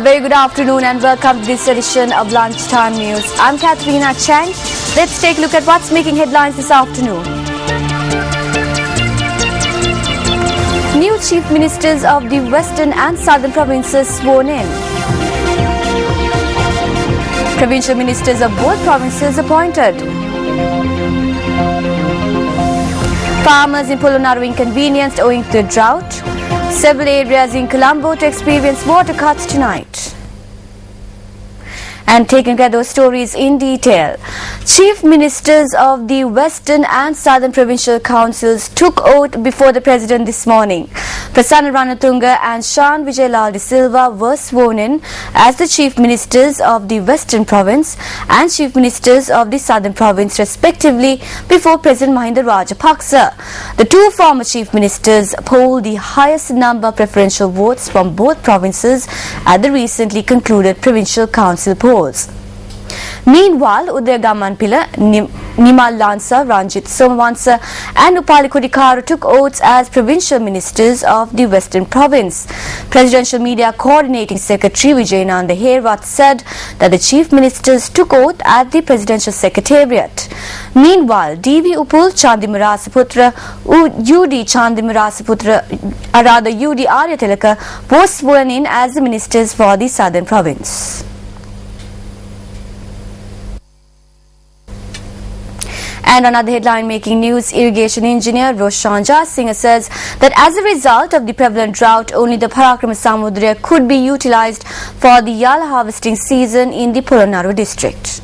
very good afternoon and welcome to this edition of Lunchtime News. I'm Katharina Chang. Let's take a look at what's making headlines this afternoon. New Chief Ministers of the Western and Southern Provinces sworn in. Provincial Ministers of both provinces appointed. Farmers in Polonnaru inconvenienced owing to the drought. Several areas in Colombo to experience water cuts tonight. And taking a look at those stories in detail. Chief Ministers of the Western and Southern Provincial Councils took oath before the President this morning. Prasanna Ranatunga and Shan Vijayalal de Silva were sworn in as the Chief Ministers of the Western Province and Chief Ministers of the Southern Province respectively before President Mahinda Rajapaksa. The two former Chief Ministers polled the highest number of preferential votes from both provinces at the recently concluded Provincial Council polls. Meanwhile, Udaya Gamanpila, Nimal Lansa, Ranjit Somawansa and Upali Kodikaru took oaths as Provincial Ministers of the Western Province. Presidential Media Coordinating Secretary Vijayananda Herwath said that the Chief Ministers took oath at the Presidential Secretariat. Meanwhile, D.V. Upul Chandimarasaputra, UD Aryatilaka was sworn in as the Ministers for the Southern Province. And another headline making news, irrigation engineer Roshan Singh says that as a result of the prevalent drought, only the Parakrama Samudra could be utilized for the Yala harvesting season in the Polonnaru district.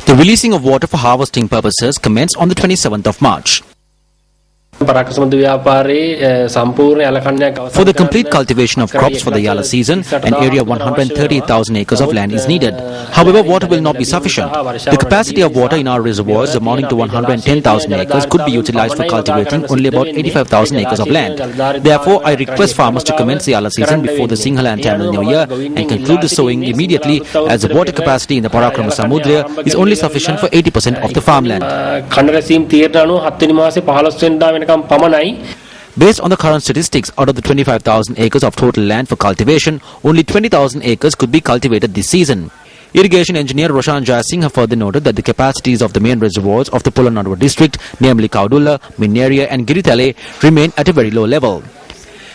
The releasing of water for harvesting purposes commenced on the 27th of March. For the complete cultivation of crops for the Yala season, an area of 130,000 acres of land is needed. However, water will not be sufficient. The capacity of water in our reservoirs amounting to 110,000 acres could be utilized for cultivating only about 85,000 acres of land. Therefore, I request farmers to commence the Yala season before the Sinhala and Tamil New Year and conclude the sowing immediately, as the water capacity in the Parakrama Samudra is only sufficient for 80% of the farmland. Based on the current statistics, out of the 25,000 acres of total land for cultivation, only 20,000 acres could be cultivated this season. Irrigation engineer Roshan Singh further noted that the capacities of the main reservoirs of the Polonnaru district, namely Kaudulla, Minneria and Giritale, remain at a very low level.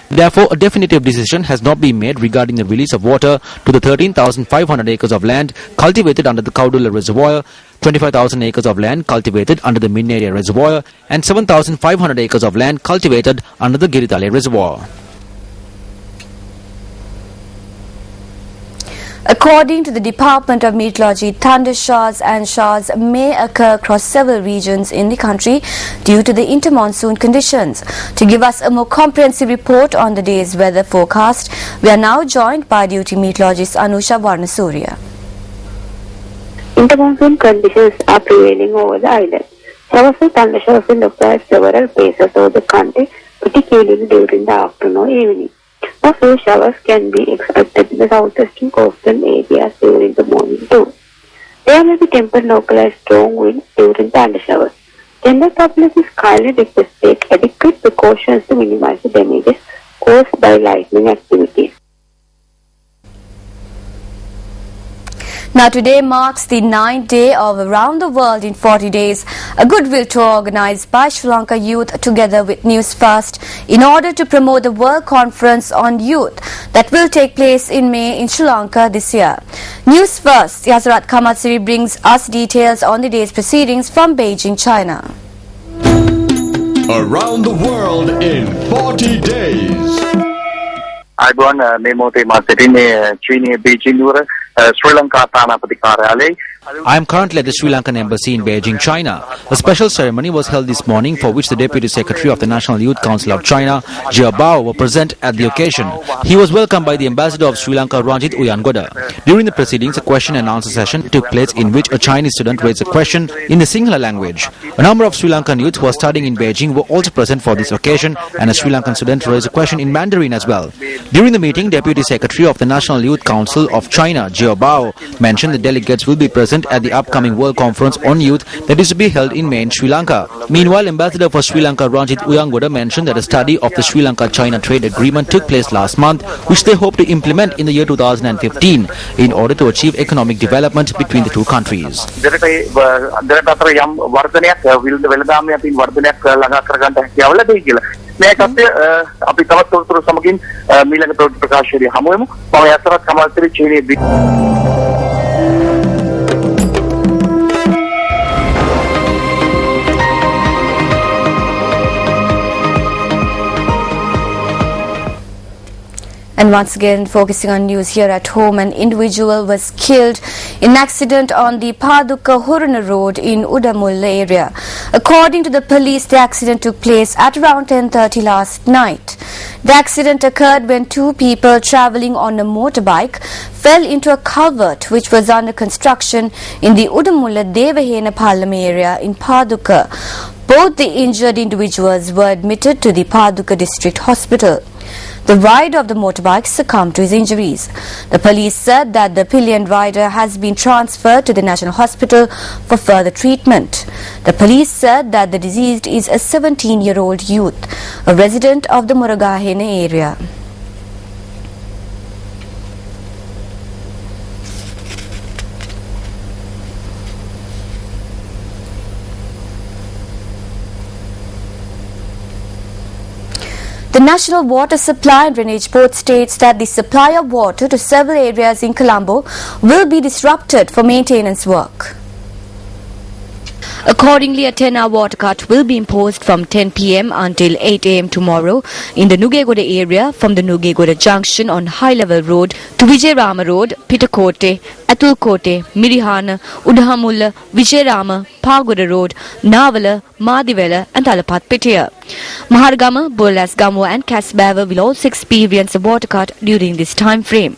Therefore, a definitive decision has not been made regarding the release of water to the 13,500 acres of land cultivated under the Kaudulla reservoir, 25,000 acres of land cultivated under the Minneria reservoir and 7,500 acres of land cultivated under the Giritale reservoir. According to the Department of Meteorology, thunder showers and showers may occur across several regions in the country due to the intermonsoon conditions. To give us a more comprehensive report on the day's weather forecast, we are now joined by duty meteorologist Anusha Varnasurya. Intermonsoon conditions are prevailing over the island. Showers and thunder showers will occur at several places over the country, particularly during the afternoon or evening. A few showers can be expected in the southwestern coastal areas during the morning too. There may be tempered localized strong winds during thunder showers. General public is kindly requested to take adequate precautions to minimize the damages caused by lightning activities. Now today marks the 9th day of Around the World in 40 Days, a goodwill tour organized by Sri Lanka Youth together with Newsfirst in order to promote the World Conference on Youth that will take place in May in Sri Lanka this year. Newsfirst, Yasarat Kamatsiri brings us details on the day's proceedings from Beijing, China. Around the World in 40 Days. අයිබෝන් මේ මොහොතේ මා සිටින්නේ චීනයේ Beijing නුවර ශ්‍රී ලංකා තානාපති කාර්යාලයේ I am currently at the Sri Lankan Embassy in Beijing, China. A special ceremony was held this morning for which the Deputy Secretary of the National Youth Council of China, Jia Bao, were present at the occasion. He was welcomed by the Ambassador of Sri Lanka, Ranjit Uyangoda. During the proceedings, a question and answer session took place in which a Chinese student raised a question in the Sinhala language. A number of Sri Lankan youth who are studying in Beijing were also present for this occasion, and a Sri Lankan student raised a question in Mandarin as well. During the meeting, Deputy Secretary of the National Youth Council of China, Jia Bao, mentioned the delegates will be present at the upcoming World Conference on Youth that is to be held in May in Sri Lanka. Meanwhile, Ambassador for Sri Lanka Ranjit Uyangoda mentioned that a study of the Sri Lanka-China trade agreement took place last month, which they hope to implement in the year 2015 in order to achieve economic development between the two countries. And once again, focusing on news here at home, an individual was killed in an accident on the Paduka Huruna road in Udamulla area. According to the police, the accident took place at around 10:30 last night. The accident occurred when two people travelling on a motorbike fell into a culvert which was under construction in the Udamulla Devahena Palama area in Paduka. Both the injured individuals were admitted to the Paduka District Hospital. The rider of the motorbike succumbed to his injuries. The police said that the pillion rider has been transferred to the National Hospital for further treatment. The police said that the deceased is a 17-year-old youth, a resident of the Muragahena area. The National Water Supply and Drainage Board states that the supply of water to several areas in Colombo will be disrupted for maintenance work. Accordingly, a 10-hour water cut will be imposed from 10 p.m. until 8 a.m. tomorrow in the Nugegoda area from the Nugegoda Junction on High Level Road to Vijayarama Road, Pitakote, Atulkote, Mirihana, Udahamulla, Vijayarama, Pagoda Road, Navala, Madivela and Talapatpitiya. Mahargama, Bolasgamo and Kasbava will also experience a water cut during this time frame.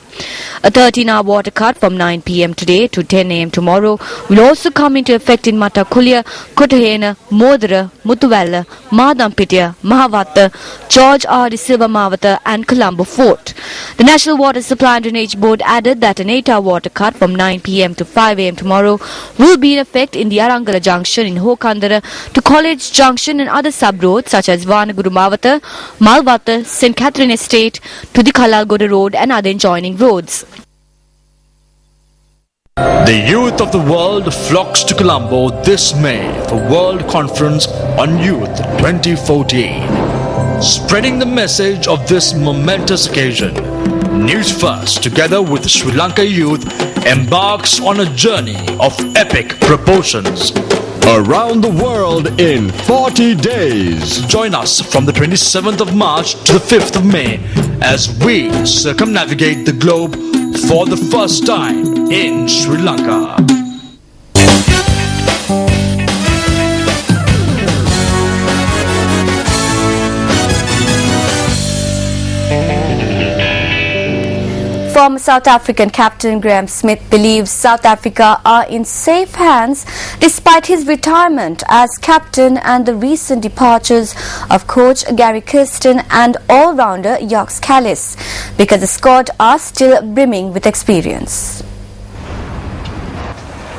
A 13-hour water cut from 9 p.m. today to 10 a.m. tomorrow will also come into effect in Matakulya, Kotahena, Modara, Mutuvalla, Madampitiya, Mahavatta, George R. De Silva Mavata and Colombo Fort. The National Water Supply and Drainage Board added that an 8-hour water cut from 9 p.m. to 5 a.m. tomorrow will be in effect in the Arangala Junction in Hokandara to College Junction and other sub-roads such as Vanaguru Mavata, Malvata, St. Catherine Estate to the Kalalgoda Road and other adjoining roads. The youth of the world flocks to Colombo this May for World Conference on Youth 2014. Spreading the message of this momentous occasion, Newsfirst, together with Sri Lanka youth, embarks on a journey of epic proportions. Around the world in 40 days. Join us from the 27th of March to the 5th of May as we circumnavigate the globe for the first time in Sri Lanka. Former South African captain Graham Smith believes South Africa are in safe hands despite his retirement as captain and the recent departures of coach Gary Kirsten and all-rounder Jacques Kallis, because the squad are still brimming with experience.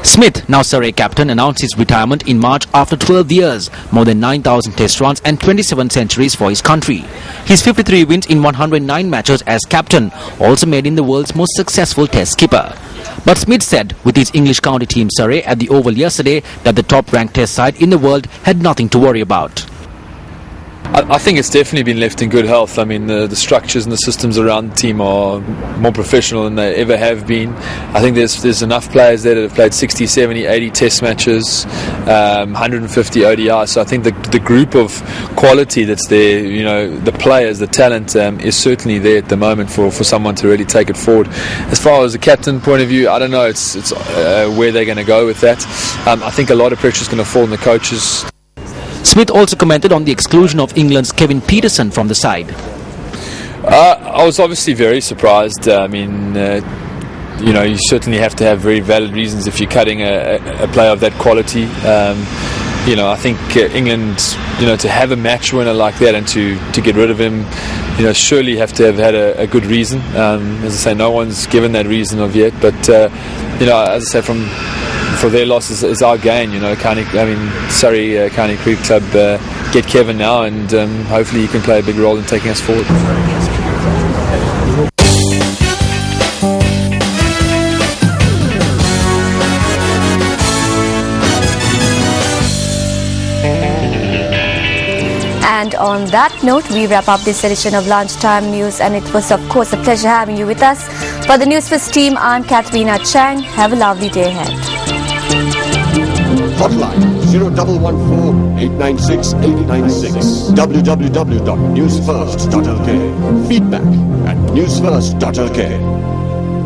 Smith, now Surrey captain, announced his retirement in March after 12 years, more than 9,000 test runs and 27 centuries for his country. His 53 wins in 109 matches as captain also made him the world's most successful test skipper. But Smith said with his English county team Surrey at the Oval yesterday that the top-ranked test side in the world had nothing to worry about. I think it's definitely been left in good health. I mean, the structures and the systems around the team are more professional than they ever have been. I think there's enough players there that have played 60, 70, 80 test matches, 150 ODIs. So I think the group of quality that's there, you know, the players, the talent is certainly there at the moment for someone to really take it forward. As far as the captain point of view, I don't know it's where they're going to go with that. I think a lot of pressure is going to fall on the coaches. Smith also commented on the exclusion of England's Kevin Peterson from the side. I was obviously very surprised. I mean, you know, you certainly have to have very valid reasons if you're cutting a player of that quality. You know, I think England, you know, to have a match winner like that and to get rid of him surely have to have had a good reason. As I say, no one's given that reason of yet, but as I say, for their loss is our gain. Surrey County Cricket Club get Kevin now, and hopefully he can play a big role in taking us forward. And on that note, we wrap up this edition of Lunchtime News, and it was of course a pleasure having you with us. For the Newsfirst team, I'm Katharina Chang. Have a lovely day ahead. Hotline 0114-896-896. www.newsfirst.lk. Feedback at newsfirst.lk.